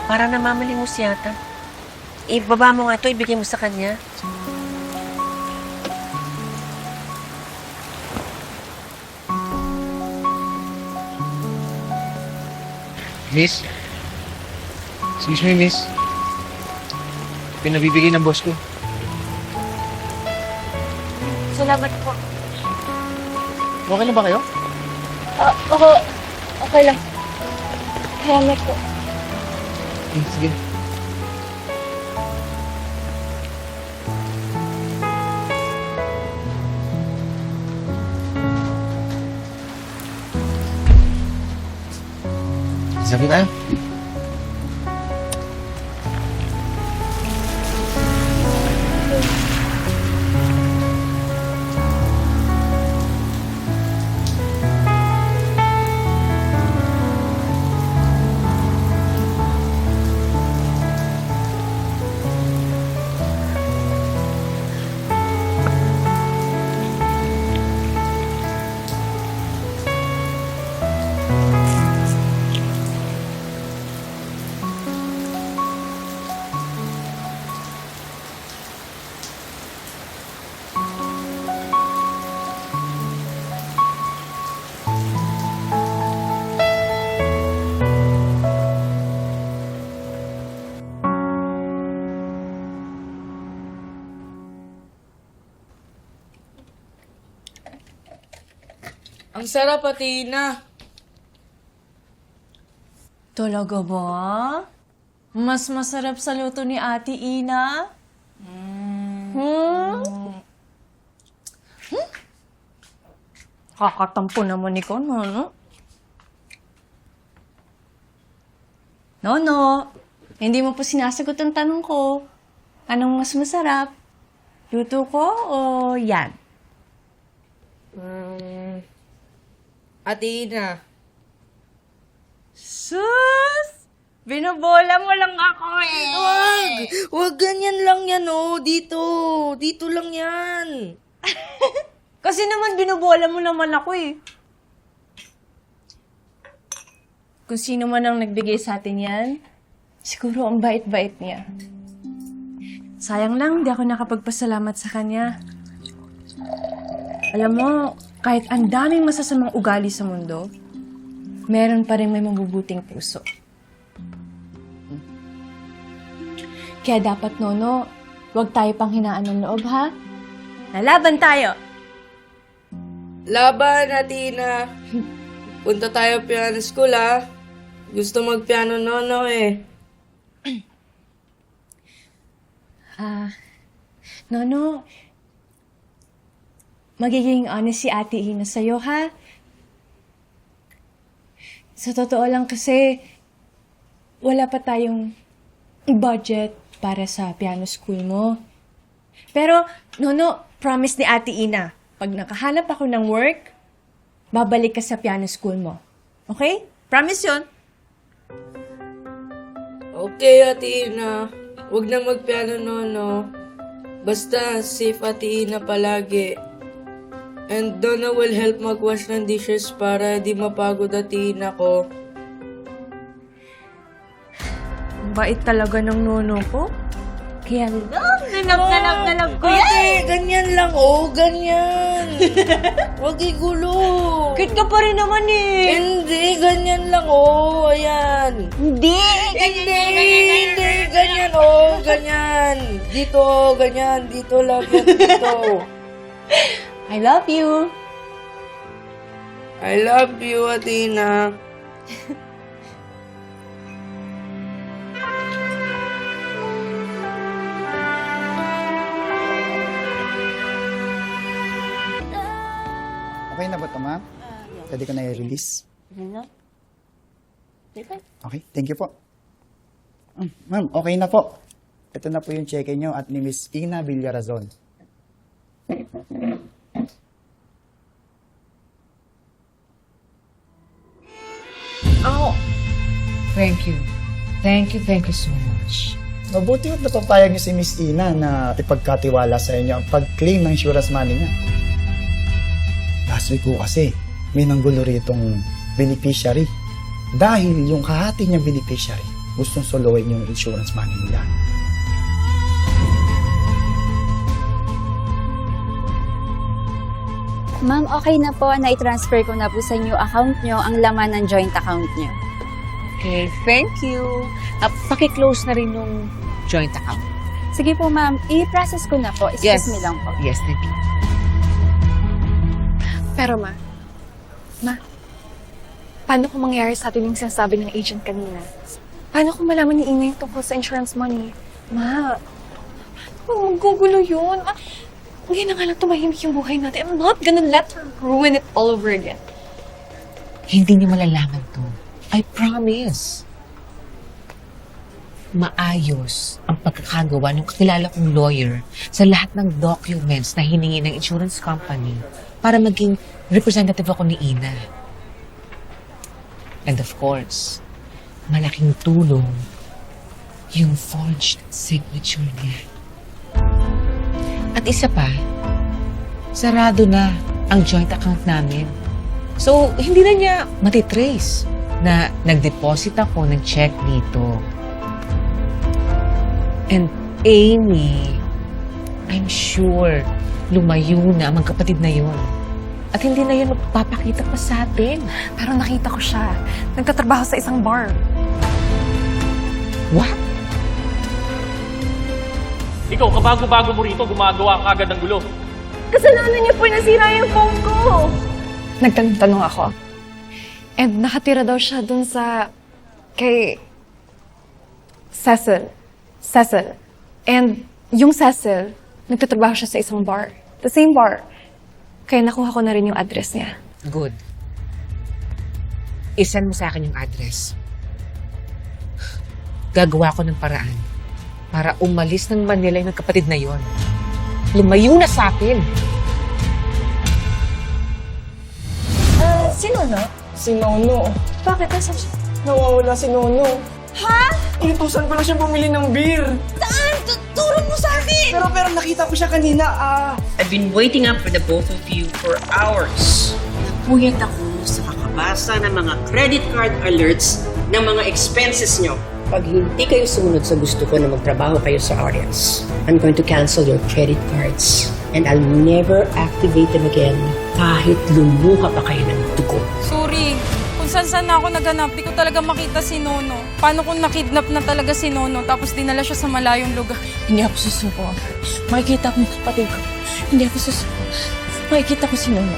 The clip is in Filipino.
Para namamalimos yata. Ibaba mo nga ito, ibigay mo sa kanya. Miss? Excuse me, miss. Pinabibigay ng boss ko. Salamat po. Okay na ba kayo? Oo, okay lang. Salamat po. Sige. Sabi tayo. Ang sarap, Athena. Talaga ba? Mas masarap sa luto ni Ate Ina? Kakatampo naman ikaw, Nono. Nono, hindi mo pa sinasagot ang tanong ko. Anong mas masarap? Luto ko o yan? Athena. Sus! Binobola mo lang ako eh. Wag ganyan lang yan, oh. Dito lang yan. Kasi naman binobola mo naman ako eh. Kung sino man ang nagbigay sa atin yan, siguro ang bait-bait niya. Sayang lang, di ako nakapagpasalamat sa kanya. Alam mo, kahit ang daming masasamang ugali sa mundo, meron pa rin may mabubuting puso. Kaya dapat, Nono, huwag tayo pang hinaan ng loob, ha? Lalaban tayo! Laban, Athena. Punta tayo piano school, ha? Gusto mag-piano, Nono, eh. Nono, magiging honest si Ate Ina sa'yo, ha? Sa totoo lang kasi, wala pa tayong budget para sa piano school mo. Pero, Nono, promise ni Ate Ina, pag nakahanap ako ng work, babalik ka sa piano school mo. Okay? Promise yun? Okay, Athena. Huwag na mag-piano, Nono. Basta safe, Athena, palagi. And Donna will help mag-wash ng dishes para di mapagod, Athena ko. Ang bait talaga ng Nono ko. Kaya nanap ko yan. Ate, ganyan lang, oh. Ganyan. Huwag igulo. Cute ka pa rin naman eh. Hindi, ganyan lang, oh. Ayan. Hindi! Hindi, ganyan, oh. Ganyan. Dito, ganyan. Dito lang yan, dito. I love you. I love you, Athena. Okay na ba ito, ma'am? Pwede ko na i-release. Okay, thank you po. Ma'am, okay na po. Ito na po yung cheque nyo at ni Miss Ina Villarazon. Thank you. Thank you so much. Mabuti at napapayag niyo si Miss Ina na ipagkatiwala sa inyo ang pag-claim ng insurance money niya. Last week ko kasi, may nanggulo ritong beneficiary. Dahil yung kahati niyang beneficiary, gustong soloin yung insurance money nila. Ma'am, okay na po na i-transfer ko na po sa new account nyo ang laman ng joint account nyo. Okay, thank you. Paki-close na rin yung joint account. Sige po, ma'am. I-process ko na po. Excuse me lang po. Yes, thank you. Pero paano kung mangyari sa atin yung sinasabi ng agent kanina? Paano kung malaman ni Ina yung tungkol sa insurance money? Ma, paano magugulo yun? Hindi na nga lang tumahimik yung buhay natin. I'm not gonna let her ruin it all over again. Hindi niya malalaman to. I promise. Maayos ang pagkakagawa ng kakilala kong lawyer sa lahat ng documents na hiningi ng insurance company para maging representative ako ni Ina. And of course, malaking tulong yung forged signature niya. At isa pa, sarado na ang joint account namin. So, hindi na niya matitrace na nag-deposit ako ng check dito. And Amy, I'm sure lumayo na ang magkapatid na yun. At hindi na yun magpapakita pa sa atin. Pero nakita ko siya. Nagtatrabaho sa isang bar. What? Ikaw, kabago-bago mo rito, gumagawa ka agad ng gulo. Kasalanan niya po nasira yung phone ko. Nagtanong-tanong ako. And nakatira daw siya dun sa... kay... Cecil. And yung Cecil, nagtatrabaho siya sa isang bar. The same bar. Kaya nakuha ko na rin yung address niya. Good. Isend mo sa akin yung address. Gagawa ko ng paraan para umalis ng Manila yung kapatid na yon. Lumayo na sa atin. Sino na? Si Nono. Bakit? Nasaan siya? Nawawala si Nono. Ha? Inutusan ko lang siya bumili ng beer. Saan? Turo mo sa akin! Pero nakita ko siya kanina. I've been waiting up for the both of you for hours. Napuyat ako sa kakabasa ng mga credit card alerts ng mga expenses nyo. Pag hindi kayo sumunod sa gusto ko na magtrabaho kayo sa Arias, I'm going to cancel your credit cards. And I'll never activate them again kahit lumuha pa kayo ng dugo. Sorry. Kung saan na ako naganap, di ko talaga makita si Nono. Paano kung nakidnap na talaga si Nono tapos dinala siya sa malayong lugar? Hindi ako susuko. Makikita ko yung kapatid ko. Hindi ako susuko. Makikita ko si Nono.